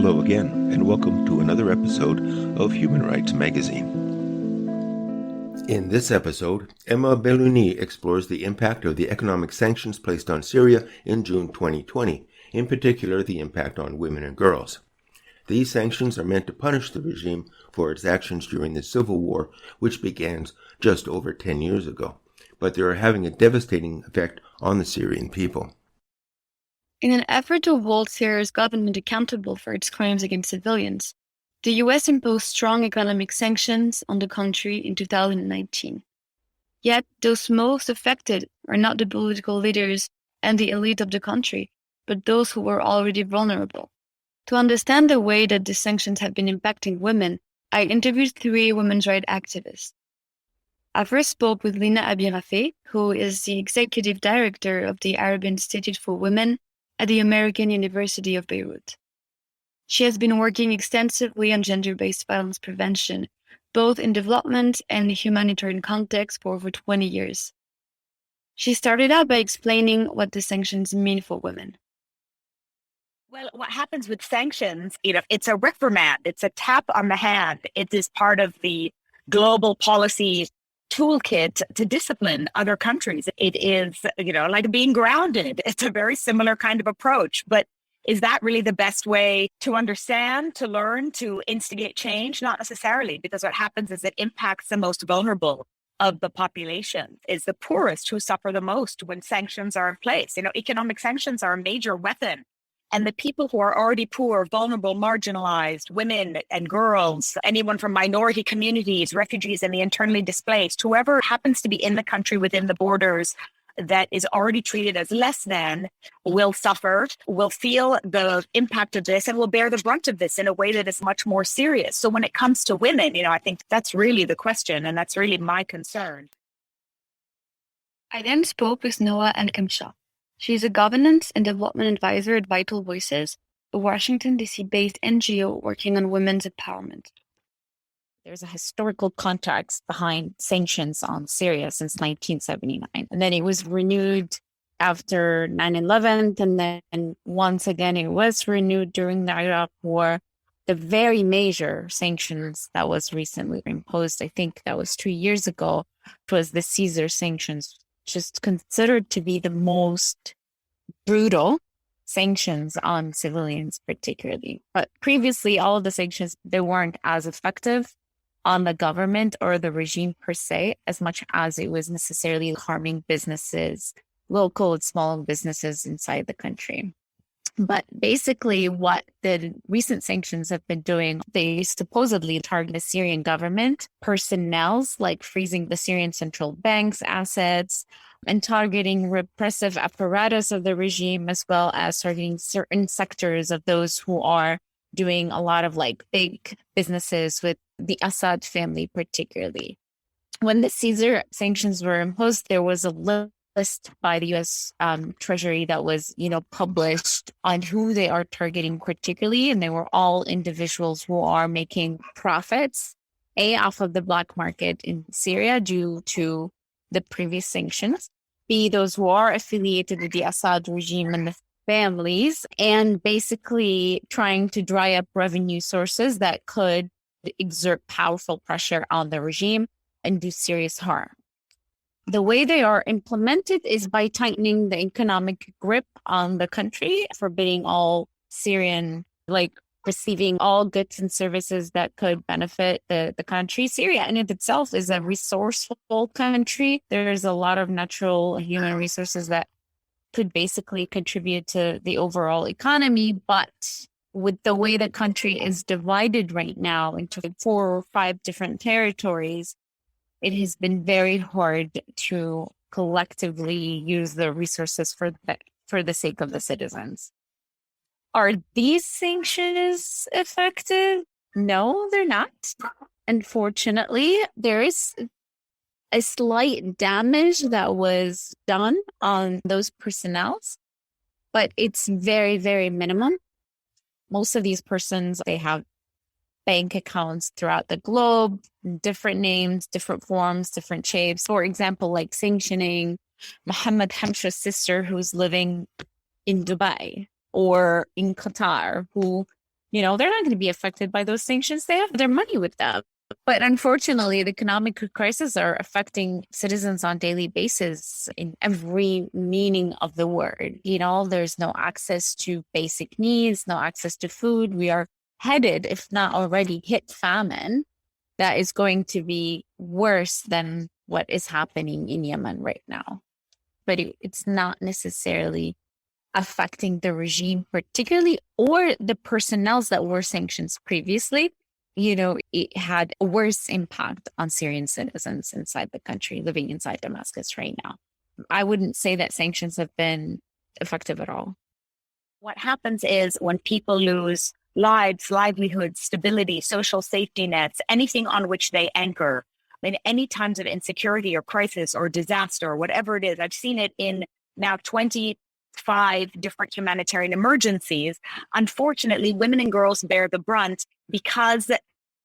Hello again, and welcome to another episode of Human Rights Magazine. In this episode, Emma Beilouny explores the impact of the economic sanctions placed on Syria in June 2020, in particular the impact on women and girls. These sanctions are meant to punish the regime for its actions during the civil war, which began just over 10 years ago, but they are having a devastating effect on the Syrian people. In an effort to hold Syria's government accountable for its crimes against civilians, the US imposed strong economic sanctions on the country in 2019. Yet, those most affected are not the political leaders and the elite of the country, but those who were already vulnerable. To understand the way that the sanctions have been impacting women, I interviewed 3 women's rights activists. I first spoke with Lina Abirafeh, who is the executive director of the Arab Institute for Women at the American University of Beirut. She has been working extensively on gender-based violence prevention, both in development and humanitarian context for over 20 years. She started out by explaining what the sanctions mean for women. Well, what happens with sanctions, it's a reprimand, it's a tap on the hand. It is part of the global policy toolkit to discipline other countries. It is, like being grounded. It's a very similar kind of approach. But is that really the best way to understand, to learn, to instigate change? Not necessarily, because what happens is it impacts the most vulnerable of the population, is the poorest who suffer the most when sanctions are in place. Economic sanctions are a major weapon. And the people who are already poor, vulnerable, marginalized, women and girls, anyone from minority communities, refugees and the internally displaced, whoever happens to be in the country within the borders that is already treated as less than, will suffer, will feel the impact of this, and will bear the brunt of this in a way that is much more serious. So when it comes to women, I think that's really the question, and that's really my concern. I then spoke with Noah Al-Kamsha. She's a governance and development advisor at Vital Voices, a Washington, D.C.-based NGO working on women's empowerment. There's a historical context behind sanctions on Syria since 1979. And then it was renewed after 9/11. And then once again, it was renewed during the Iraq War. The very major sanctions that was recently imposed, I think that was 2 years ago, was the Caesar sanctions, just considered to be the most brutal sanctions on civilians particularly. But previously, all of the sanctions, they weren't as effective on the government or the regime per se, as much as it was necessarily harming businesses, local and small businesses inside the country. But basically what the recent sanctions have been doing, they supposedly target the Syrian government personnel, like freezing the Syrian central bank's assets and targeting repressive apparatus of the regime, as well as targeting certain sectors of those who are doing a lot of big businesses with the Assad family particularly. When the Caesar sanctions were imposed, there was a list by the U.S. Treasury that was, published on who they are targeting particularly, and they were all individuals who are making profits, off of the black market in Syria due to the previous sanctions, B, those who are affiliated with the Assad regime and the families, and basically trying to dry up revenue sources that could exert powerful pressure on the regime and do serious harm. The way they are implemented is by tightening the economic grip on the country, forbidding all Syrian, receiving all goods and services that could benefit the country. Syria in itself is a resourceful country. There's a lot of natural human resources that could basically contribute to the overall economy. But with the way the country is divided right now into 4 or 5 different territories, it has been very hard to collectively use the resources for the sake of the citizens. Are these sanctions effective? No, they're not. Unfortunately, there is a slight damage that was done on those personnel, but it's very, very minimum. Most of these persons, they have bank accounts throughout the globe, different names, different forms, different shapes. For example, sanctioning Mohammed Hamsha's sister who's living in Dubai or in Qatar, who, they're not going to be affected by those sanctions. They have their money with them. But unfortunately, the economic crises are affecting citizens on a daily basis in every meaning of the word. There's no access to basic needs, no access to food. We are headed, if not already hit, famine that is going to be worse than what is happening in Yemen right now. But it's not necessarily affecting the regime particularly, or the personnel that were sanctioned previously. It had a worse impact on Syrian citizens inside the country, living inside Damascus right now. I wouldn't say that sanctions have been effective at all. What happens is when people lose lives, livelihoods, stability, social safety nets, anything on which they anchor, any times of insecurity or crisis or disaster or whatever it is, I've seen it in now 25 different humanitarian emergencies. Unfortunately, women and girls bear the brunt because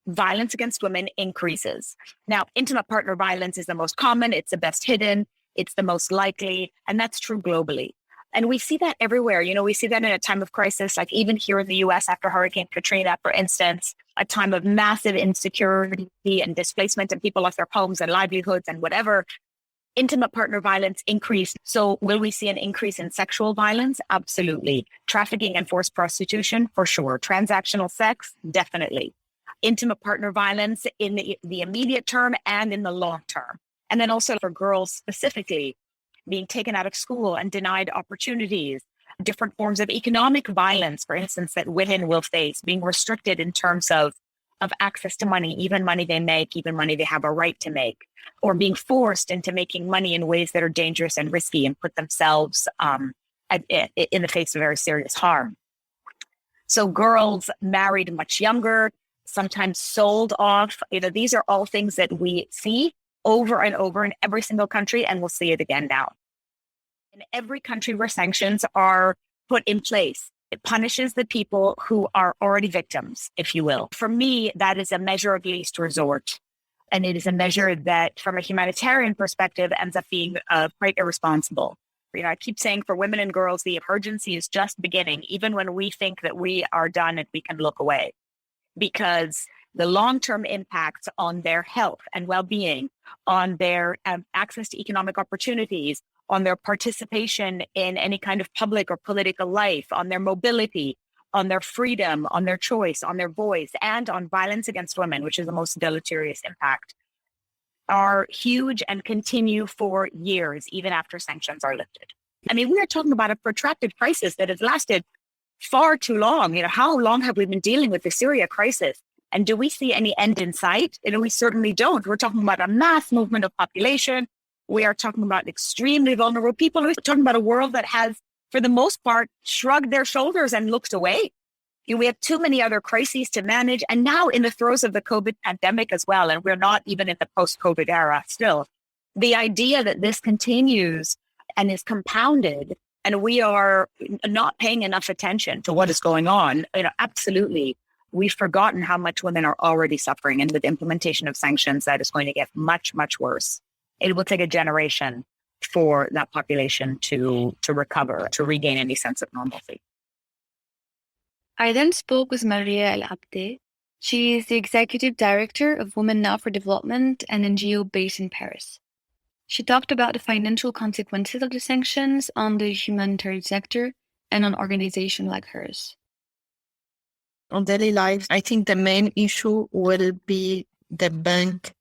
violence against women increases. Now, intimate partner violence is the most common, it's the best hidden, it's the most likely, and that's true globally. And we see that everywhere. We see that in a time of crisis, like even here in the US after Hurricane Katrina, for instance, a time of massive insecurity and displacement, and people lost their homes and livelihoods and whatever. Intimate partner violence increased. So will we see an increase in sexual violence? Absolutely. Trafficking and forced prostitution, for sure. Transactional sex, definitely. Intimate partner violence in the immediate term and in the long term. And then also for girls specifically, being taken out of school and denied opportunities, different forms of economic violence, for instance, that women will face, being restricted in terms of access to money, even money they make, even money they have a right to make, or being forced into making money in ways that are dangerous and risky and put themselves in the face of very serious harm. So girls married much younger, sometimes sold off. These are all things that we see over and over in every single country, and we'll see it again now. In every country where sanctions are put in place, it punishes the people who are already victims, if you will. For me, that is a measure of least resort. And it is a measure that, from a humanitarian perspective, ends up being quite irresponsible. I keep saying for women and girls, the emergency is just beginning, even when we think that we are done and we can look away. Because the long-term impacts on their health and well-being, on their access to economic opportunities, on their participation in any kind of public or political life, on their mobility, on their freedom, on their choice, on their voice, and on violence against women, which is the most deleterious impact, are huge and continue for years, even after sanctions are lifted. We are talking about a protracted crisis that has lasted far too long. How long have we been dealing with the Syria crisis? And do we see any end in sight? We certainly don't. We're talking about a mass movement of population. We are talking about extremely vulnerable people. We're talking about a world that has, for the most part, shrugged their shoulders and looked away. We have too many other crises to manage. And now in the throes of the COVID pandemic as well, and we're not even in the post-COVID era still, the idea that this continues and is compounded and we are not paying enough attention to what is going on, absolutely. We've forgotten how much women are already suffering. And with implementation of sanctions, that is going to get much, much worse. It will take a generation for that population to recover, to regain any sense of normalcy. I then spoke with Maria El Abde. She is the executive director of Women Now for Development, an NGO based in Paris. She talked about the financial consequences of the sanctions on the humanitarian sector and on organizations like hers. On daily life, I think the main issue will be the bank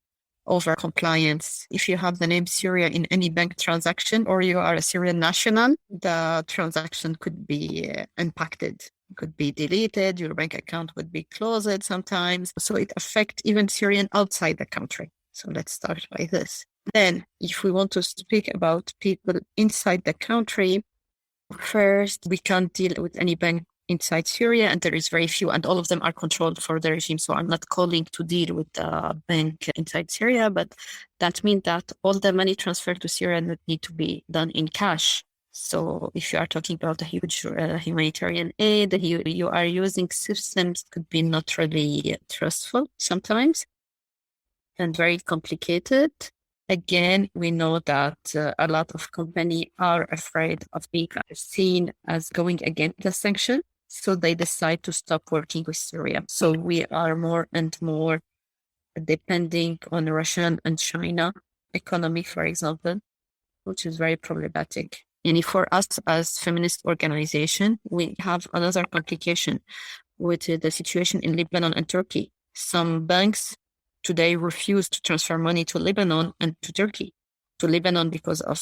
over compliance. If you have the name Syria in any bank transaction or you are a Syrian national, the transaction could be impacted, could be deleted, your bank account would be closed sometimes. So it affects even Syrian outside the country. So let's start by this. Then if we want to speak about people inside the country, first, we can't deal with any bank inside Syria, and there is very few, and all of them are controlled for the regime. So I'm not calling to deal with the bank inside Syria, but that means that all the money transferred to Syria would need to be done in cash. So if you are talking about a huge humanitarian aid, you are using systems that could be not really trustful sometimes and very complicated. Again, we know that a lot of companies are afraid of being seen as going against the sanction. So they decide to stop working with Syria. So we are more and more depending on Russian and China economy, for example, which is very problematic. And for us as feminist organization, we have another complication with the situation in Lebanon and Turkey. Some banks today refuse to transfer money to Lebanon and to Turkey. To Lebanon because of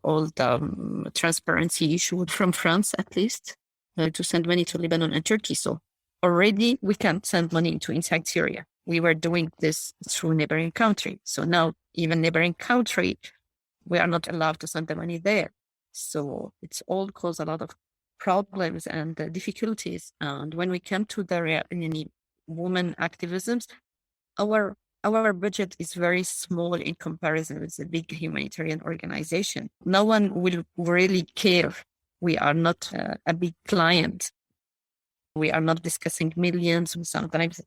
all the transparency issue from France, at least, to send money to Lebanon and Turkey. So already we can't send money into inside Syria. We were doing this through neighboring country. So now even neighboring country, we are not allowed to send the money there. So it's all caused a lot of problems and difficulties. And when we come to the women activisms, our budget is very small in comparison with the big humanitarian organization. No one will really care. We are not a big client. We are not discussing millions. Sometimes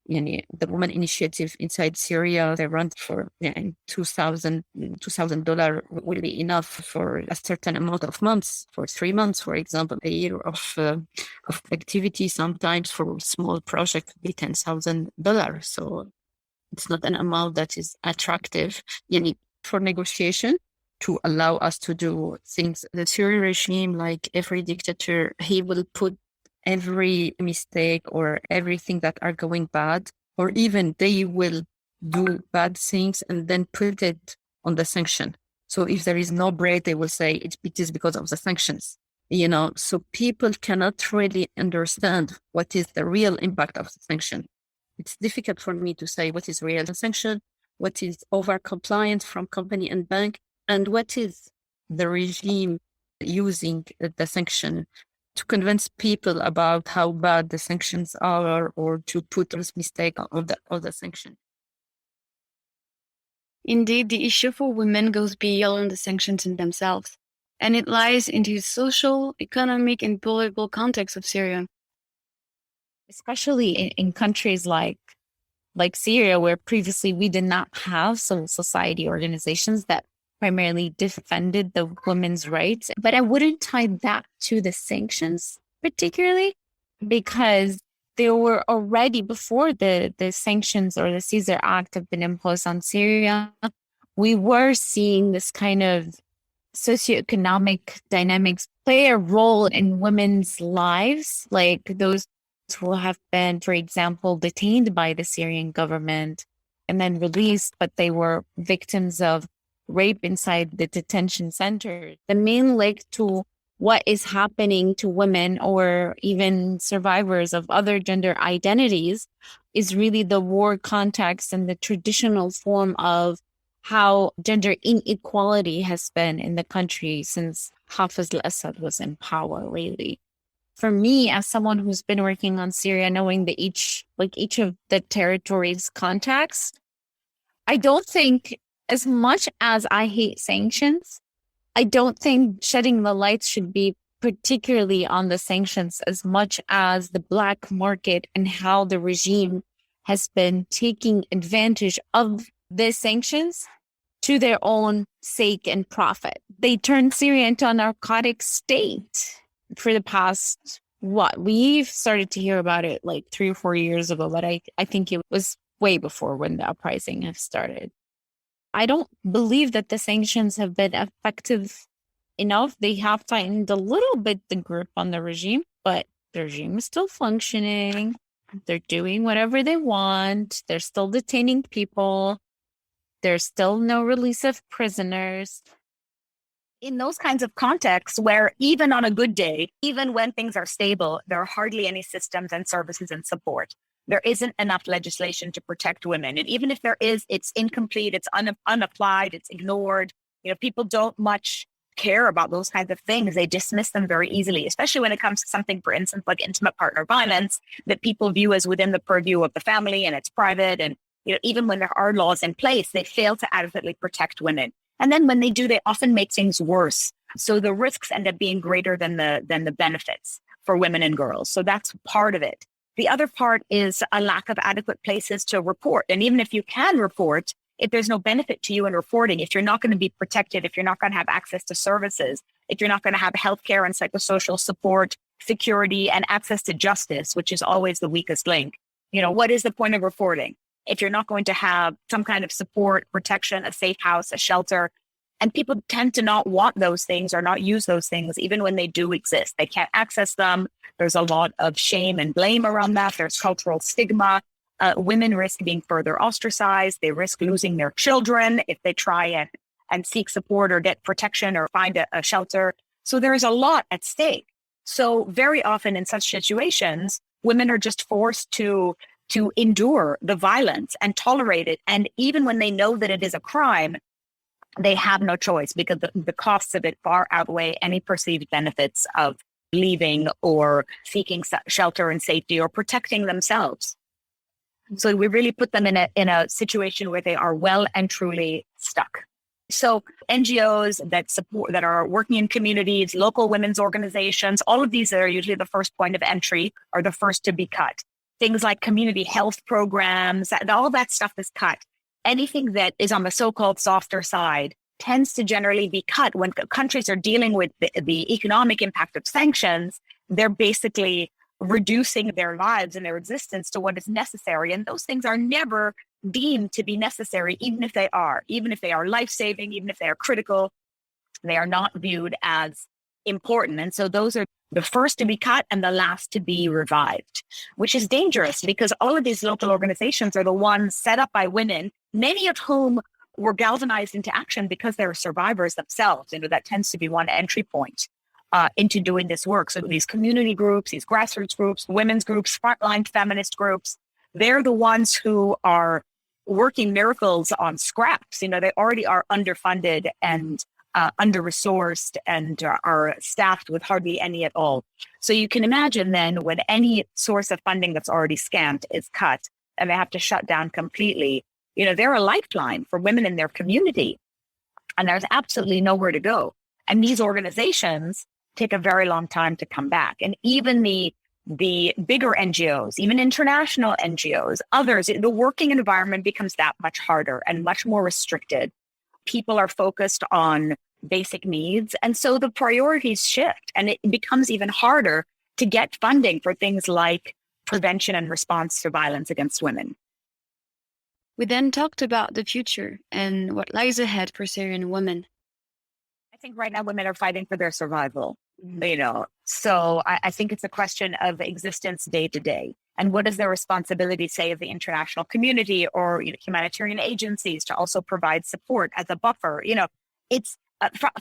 the women initiative inside Syria, they run for $2,000 will be enough for a certain amount of months, for 3 months, for example, a year of activity. Sometimes for a small project, be $10,000. So it's not an amount that is attractive for negotiation to allow us to do things. The Syrian regime, like every dictator, he will put every mistake or everything that are going bad, or even they will do bad things and then put it on the sanction. So if there is no bread, they will say it is because of the sanctions. So people cannot really understand what is the real impact of the sanction. It's difficult for me to say what is real sanction, what is over compliance from company and bank, and what is the regime using the sanction to convince people about how bad the sanctions are, or to put this mistake on the sanction. Indeed, the issue for women goes beyond the sanctions in themselves, and it lies into the social, economic, and political context of Syria. Especially in countries like Syria, where previously we did not have civil society organizations that primarily defended the women's rights. But I wouldn't tie that to the sanctions particularly, because there were already, before the sanctions or the Caesar Act have been imposed on Syria, we were seeing this kind of socioeconomic dynamics play a role in women's lives, like those who have been, for example, detained by the Syrian government and then released, but they were victims of rape inside the detention center. The main link to what is happening to women or even survivors of other gender identities is really the war context and the traditional form of how gender inequality has been in the country since Hafiz al-Assad was in power, really. For me, as someone who's been working on Syria, knowing that each of the territories' context, I don't think, as much as I hate sanctions, I don't think shedding the lights should be particularly on the sanctions as much as the black market and how the regime has been taking advantage of the sanctions to their own sake and profit. They turned Syria into a narcotic state for the past, we've started to hear about it like 3 or 4 years ago, but I think it was way before when the uprising has started. I don't believe that the sanctions have been effective enough. They have tightened a little bit the grip on the regime, but the regime is still functioning. They're doing whatever they want. They're still detaining people. There's still no release of prisoners. In those kinds of contexts where even on a good day, even when things are stable, there are hardly any systems and services and support. There isn't enough legislation to protect women. And even if there is, it's incomplete, it's unapplied, it's ignored. People don't much care about those kinds of things. They dismiss them very easily, especially when it comes to something, for instance, like intimate partner violence, that people view as within the purview of the family and it's private. And even when there are laws in place, they fail to adequately protect women. And then when they do, they often make things worse. So the risks end up being greater than the benefits for women and girls. So that's part of it. The other part is a lack of adequate places to report. And even if you can report, if there's no benefit to you in reporting, if you're not going to be protected, if you're not going to have access to services, if you're not going to have healthcare and psychosocial support, security, and access to justice, which is always the weakest link. What is the point of reporting if you're not going to have some kind of support, protection, a safe house, a shelter? And people tend to not want those things or not use those things, even when they do exist. They can't access them. There's a lot of shame and blame around that. There's cultural stigma. Women risk being further ostracized. They risk losing their children if they try and seek support or get protection or find a shelter. So there's a lot at stake. So very often in such situations, women are just forced to endure the violence and tolerate it. And even when they know that it is a crime, they have no choice because the costs of it far outweigh any perceived benefits of leaving or seeking shelter and safety or protecting themselves. So we really put them in a situation where they are well and truly stuck. So NGOs that are working in communities, local women's organizations, all of these that are usually the first point of entry are the first to be cut. Things like community health programs, all that stuff is cut. Anything that is on the so-called softer side tends to generally be cut when countries are dealing with the economic impact of sanctions. They're basically reducing their lives and their existence to what is necessary. And those things are never deemed to be necessary, even if they are life-saving, even if they are critical, they are not viewed as important. And so those are the first to be cut and the last to be revived, which is dangerous because all of these local organizations are the ones set up by women, many of whom were galvanized into action because they're survivors themselves. That tends to be one entry point into doing this work. So these community groups, these grassroots groups, women's groups, frontline feminist groups, they're the ones who are working miracles on scraps. They already are underfunded and under-resourced and are staffed with hardly any at all. So you can imagine then when any source of funding that's already scant is cut and they have to shut down completely, they're a lifeline for women in their community. And there's absolutely nowhere to go. And these organizations take a very long time to come back. And even the bigger NGOs, even international NGOs, others, the working environment becomes that much harder and much more restricted. People are focused on basic needs. And so the priorities shift and it becomes even harder to get funding for things like prevention and response to violence against women. We then talked about the future and what lies ahead for Syrian women. I think right now women are fighting for their survival, So I think it's a question of existence day to day. And what is their responsibility, say, of the international community or humanitarian agencies to also provide support as a buffer? It's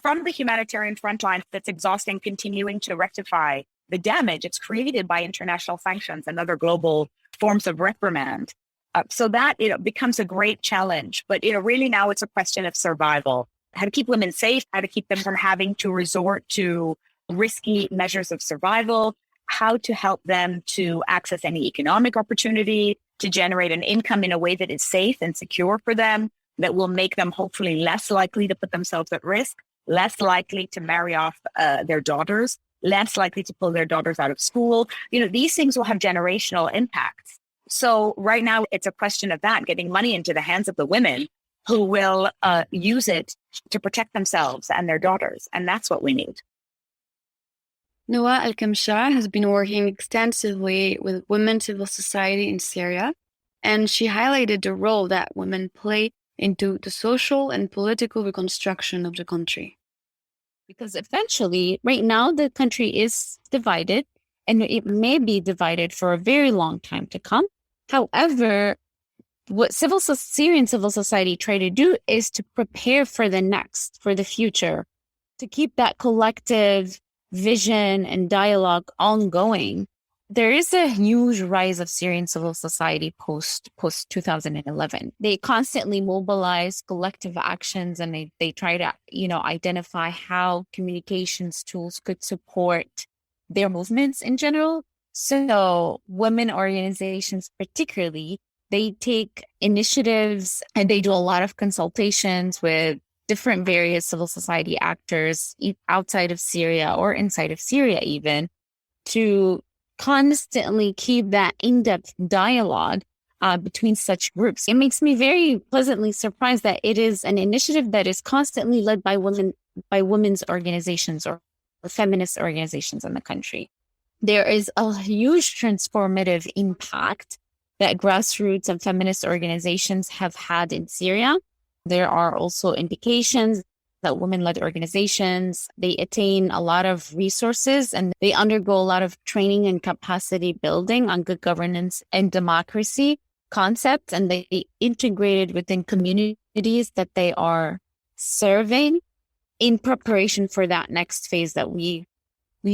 from the humanitarian front line that's exhausting, continuing to rectify the damage it's created by international sanctions and other global forms of reprimand. So that becomes a great challenge. But really now it's a question of survival. How to keep women safe, how to keep them from having to resort to risky measures of survival, how to help them to access any economic opportunity, to generate an income in a way that is safe and secure for them, that will make them hopefully less likely to put themselves at risk, less likely to marry off their daughters, less likely to pull their daughters out of school. These things will have generational impacts. So right now it's a question of that, getting money into the hands of the women who will use it to protect themselves and their daughters. And that's what we need. Noa Al-Kamshar has been working extensively with women civil society in Syria, and she highlighted the role that women play into the social and political reconstruction of the country. Because eventually, right now, the country is divided, and it may be divided for a very long time to come. However, what Syrian civil society try to do is to prepare for the future, to keep that collective vision and dialogue ongoing. There is a huge rise of Syrian civil society post 2011. They constantly mobilize collective actions and they try to, identify how communications tools could support their movements in general. So women organizations particularly, they take initiatives and they do a lot of consultations with different various civil society actors outside of Syria or inside of Syria even, to constantly keep that in-depth dialogue between such groups. It makes me very pleasantly surprised that it is an initiative that is constantly led by women's organizations or feminist organizations in the country. there is a huge transformative impact that grassroots and feminist organizations have had in Syria. There are also indications that women-led organizations, they attain a lot of resources and they undergo a lot of training and capacity building on good governance and democracy concepts, and they integrated within communities that they are serving in preparation for that next phase that we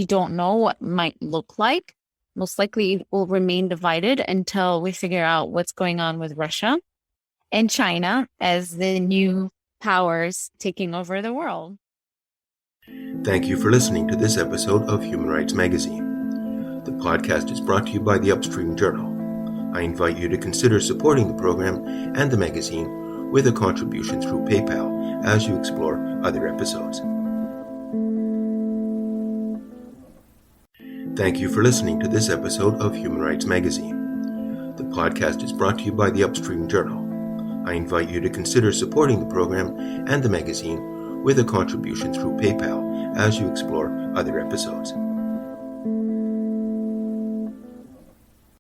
don't know what might look like. Most likely it will remain divided until we figure out what's going on with Russia and China as the new powers taking over the world. Thank you for listening to this episode of Human Rights Magazine. The podcast is brought to you by the Upstream Journal. I invite you to consider supporting the program and the magazine with a contribution through PayPal as you explore other episodes. Thank you for listening to this episode of Human Rights Magazine. The podcast is brought to you by the Upstream Journal. I invite you to consider supporting the program and the magazine with a contribution through PayPal as you explore other episodes.